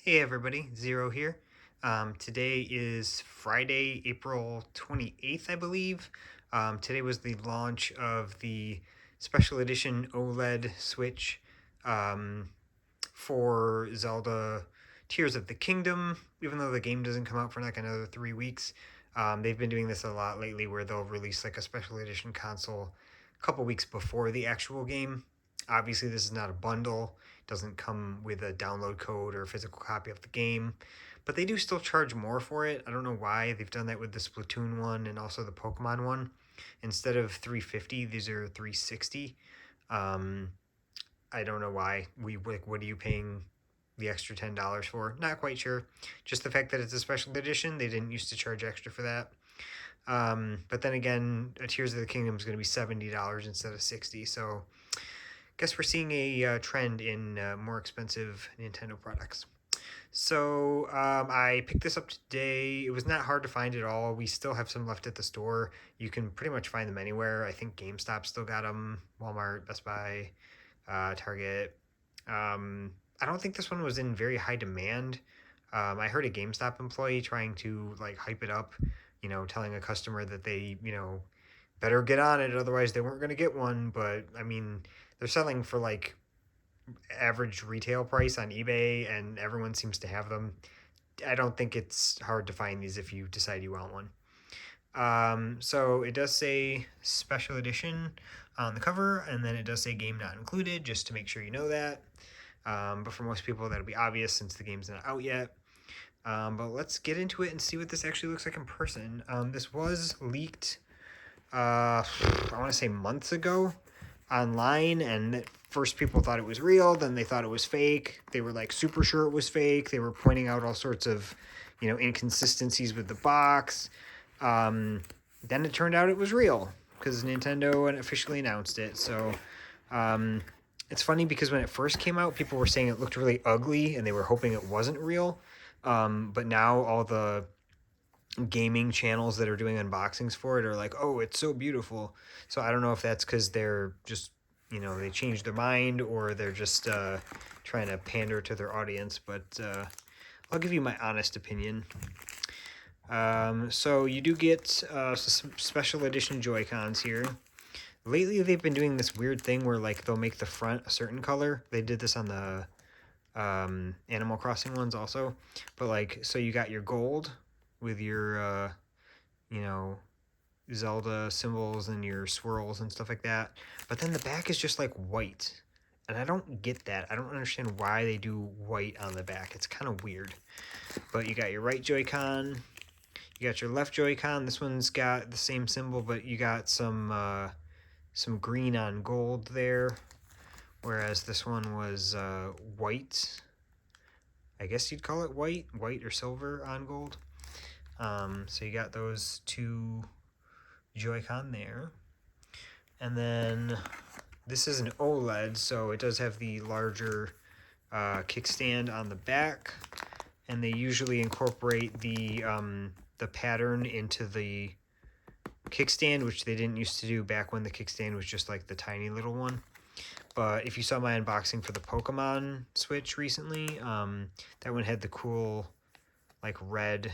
Hey everybody, Zero here. Today is Friday, April 28th, I believe. Today was the launch of the special edition OLED Switch um, for Zelda Tears of the Kingdom. Even though the game doesn't come out for like another 3 weeks, they've been doing this a lot lately where they'll release like a special edition console a couple weeks before the actual game. Obviously, this is not a bundle, doesn't come with a download code or a physical copy of the game, but they do still charge more for it. I don't know why. They've done that with the Splatoon one and also the Pokemon one. Instead of 350, these are 360. Um, I don't know why. What are you paying the extra $10 for? Not quite sure. Just the fact that it's a special edition, they didn't used to charge extra for that. But then again, a Tears of the Kingdom is going to be $70 instead of 60. So guess we're seeing a trend in more expensive Nintendo products. So I picked this up today. It was not hard to find at all. We still have some left at the store. You can pretty much find them anywhere. I think GameStop still got them. Walmart, Best Buy, Target. I don't think this one was in very high demand. I heard a GameStop employee trying to like hype it up, telling a customer that they, better get on it, otherwise they weren't going to get one. But I mean, they're selling for like average retail price on eBay, and everyone seems to have them. I don't think it's hard to find these if you decide you want one. So it does say special edition on the cover, and then it does say game not included, just to make sure you know that. But for most people, that'll be obvious since the game's not out yet. But let's get into it and see what this actually looks like in person. This was leaked, I want to say months ago online, and at first people thought it was real, then they thought it was fake. They were like super sure it was fake. They were pointing out all sorts of, inconsistencies with the box. Then it turned out it was real because Nintendo officially announced it. So it's funny because when it first came out, people were saying it looked really ugly and they were hoping it wasn't real. But now all the gaming channels that are doing unboxings for it are like, oh, it's so beautiful. So I don't know if that's because they're just, they changed their mind, or they're just trying to pander to their audience. But I'll give you my honest opinion. So you do get some special edition Joy-Cons here. Lately, they've been doing this weird thing where like they'll make the front a certain color. They did this on the Animal Crossing ones also. But like, so you got your gold with your Zelda symbols and your swirls and stuff like that. But then the back is just like white. And I don't get that. I don't understand why they do white on the back. It's kind of weird. But you got your right Joy-Con. You got your left Joy-Con. This one's got the same symbol, but you got some green on gold there. Whereas this one was white. I guess you'd call it white or silver on gold. So you got those two Joy-Con there. And then this is an OLED, so it does have the larger kickstand on the back. And they usually incorporate the pattern into the kickstand, which they didn't used to do back when the kickstand was just like the tiny little one. But if you saw my unboxing for the Pokemon Switch recently, that one had the cool like red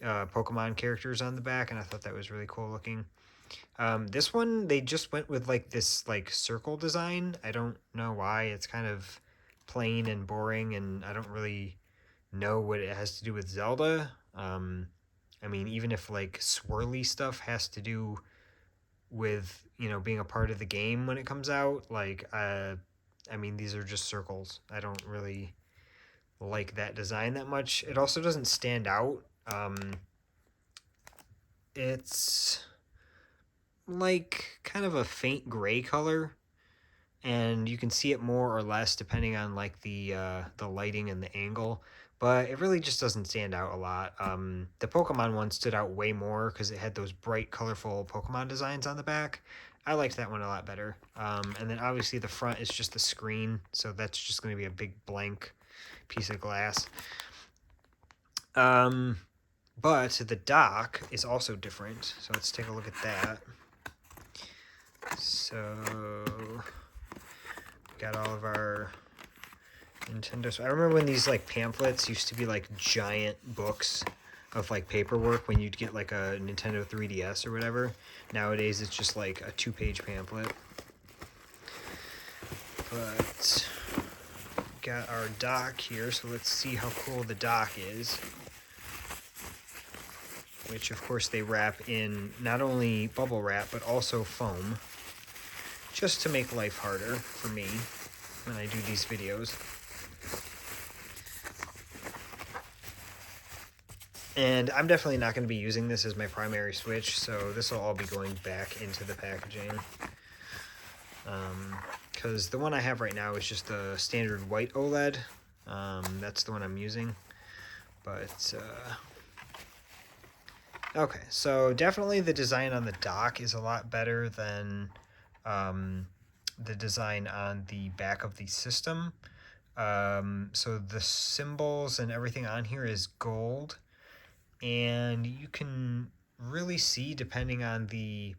Pokemon characters on the back, and I thought that was really cool looking. This one, they just went with like this like circle design. I don't know why. It's kind of plain and boring, and I don't really know what it has to do with Zelda. I mean, even if like swirly stuff has to do with, being a part of the game when it comes out, like, I mean, these are just circles. I don't really like that design that much. It also doesn't stand out. It's like kind of a faint gray color, and you can see it more or less depending on like the lighting and the angle, but it really just doesn't stand out a lot. The Pokemon one stood out way more because it had those bright colorful Pokemon designs on the back. I liked that one a lot better. And then obviously the front is just the screen, so that's just going to be a big blank piece of glass. But the dock is also different, so let's take a look at that. So got all of our Nintendo. So I remember when these like pamphlets used to be like giant books of like paperwork when you'd get like a Nintendo 3DS or whatever. Nowadays it's just like a 2-page pamphlet. But got our dock here, so let's see how cool the dock is. Which of course they wrap in not only bubble wrap but also foam, just to make life harder for me when I do these videos. And I'm definitely not going to be using this as my primary Switch, so this will all be going back into the packaging. Because the one I have right now is just the standard white OLED. That's the one I'm using. But, okay, so definitely the design on the dock is a lot better than the design on the back of the system. So the symbols and everything on here is gold. And you can really see, depending on the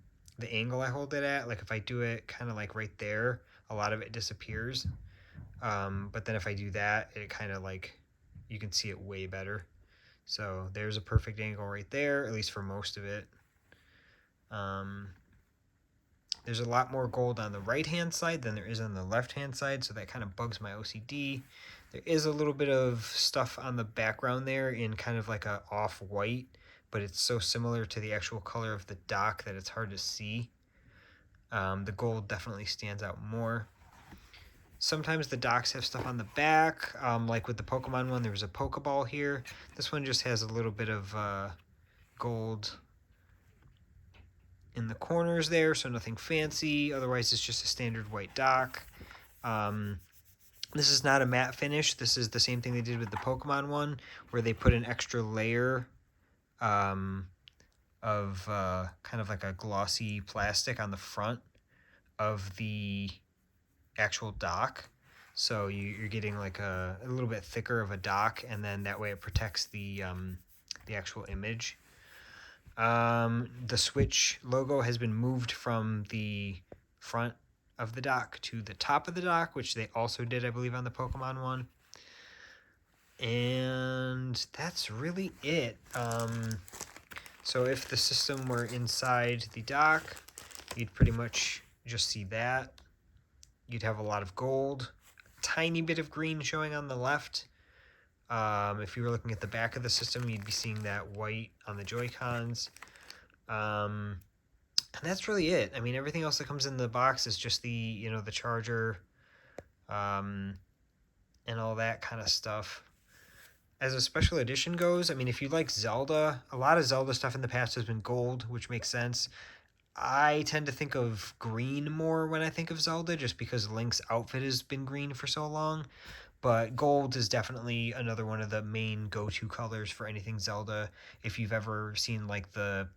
angle I hold it at, like if I do it kind of like right there, a lot of it disappears. But then if I do that, it kind of like, you can see it way better. So there's a perfect angle right there, at least for most of it. There's a lot more gold on the right-hand side than there is on the left-hand side, so that kind of bugs my OCD. There is a little bit of stuff on the background there in kind of like a off-white, but it's so similar to the actual color of the dock that it's hard to see. The gold definitely stands out more. Sometimes the docks have stuff on the back, like with the Pokemon one, there was a Pokeball here. This one just has a little bit of gold in the corners there, so nothing fancy. Otherwise, it's just a standard white dock. This is not a matte finish. This is the same thing they did with the Pokemon one, where they put an extra layer of kind of like a glossy plastic on the front of the actual dock. So you're getting like a little bit thicker of a dock, and then that way it protects the actual image. The Switch logo has been moved from the front of the dock to the top of the dock, which they also did, I believe, on the Pokemon one. And that's really it. So if the system were inside the dock, you'd pretty much just see that. You'd have a lot of gold, a tiny bit of green showing on the left. If you were looking at the back of the system, you'd be seeing that white on the Joy-Cons. And that's really it. I mean, everything else that comes in the box is just the charger, and all that kind of stuff. As a special edition goes, I mean, if you like Zelda, a lot of Zelda stuff in the past has been gold, which makes sense. I tend to think of green more when I think of Zelda, just because Link's outfit has been green for so long. But gold is definitely another one of the main go-to colors for anything Zelda. If you've ever seen like the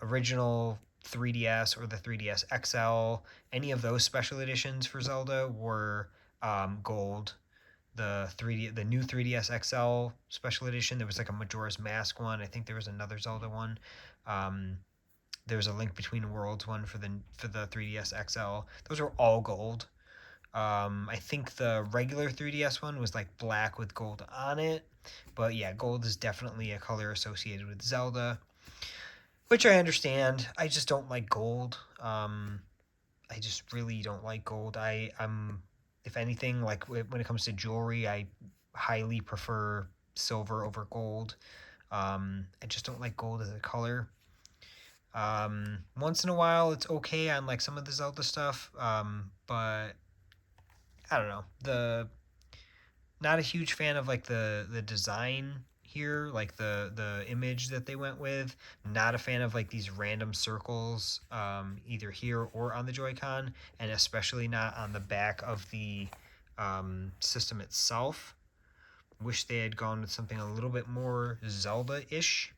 original 3DS or the 3DS XL, any of those special editions for Zelda were gold. The new 3DS XL special edition, there was like a Majora's Mask one. I think there was another Zelda one. There was a Link Between Worlds one for the 3DS XL. Those were all gold. I think the regular 3DS one was like black with gold on it. But yeah, gold is definitely a color associated with Zelda, which I understand. I just don't like gold. I just really don't like gold. I'm, if anything, like when it comes to jewelry, I highly prefer silver over gold. I just don't like gold as a color. Once in a while, it's okay on like some of the Zelda stuff, but I don't know. Not a huge fan of like the design here, like the image that they went with. Not a fan of like these random circles, either here or on the Joy-Con, and especially not on the back of the system itself. Wish they had gone with something a little bit more Zelda-ish.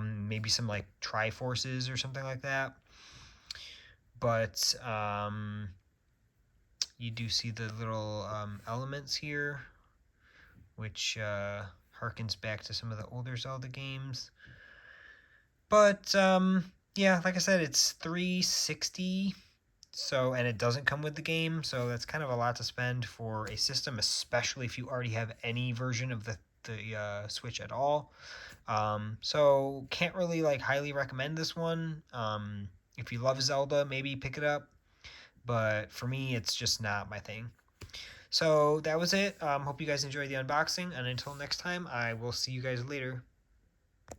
Maybe some like Triforces or something like that. But you do see the little elements here, which harkens back to some of the older Zelda games. But yeah, like I said, it's $360 So, and it doesn't come with the game, so that's kind of a lot to spend for a system, especially if you already have any version of the Switch at all. So can't really like highly recommend this one. If you love Zelda, maybe pick it up, but for me, it's just not my thing. So that was it. Hope you guys enjoyed the unboxing, and until next time, I will see you guys later.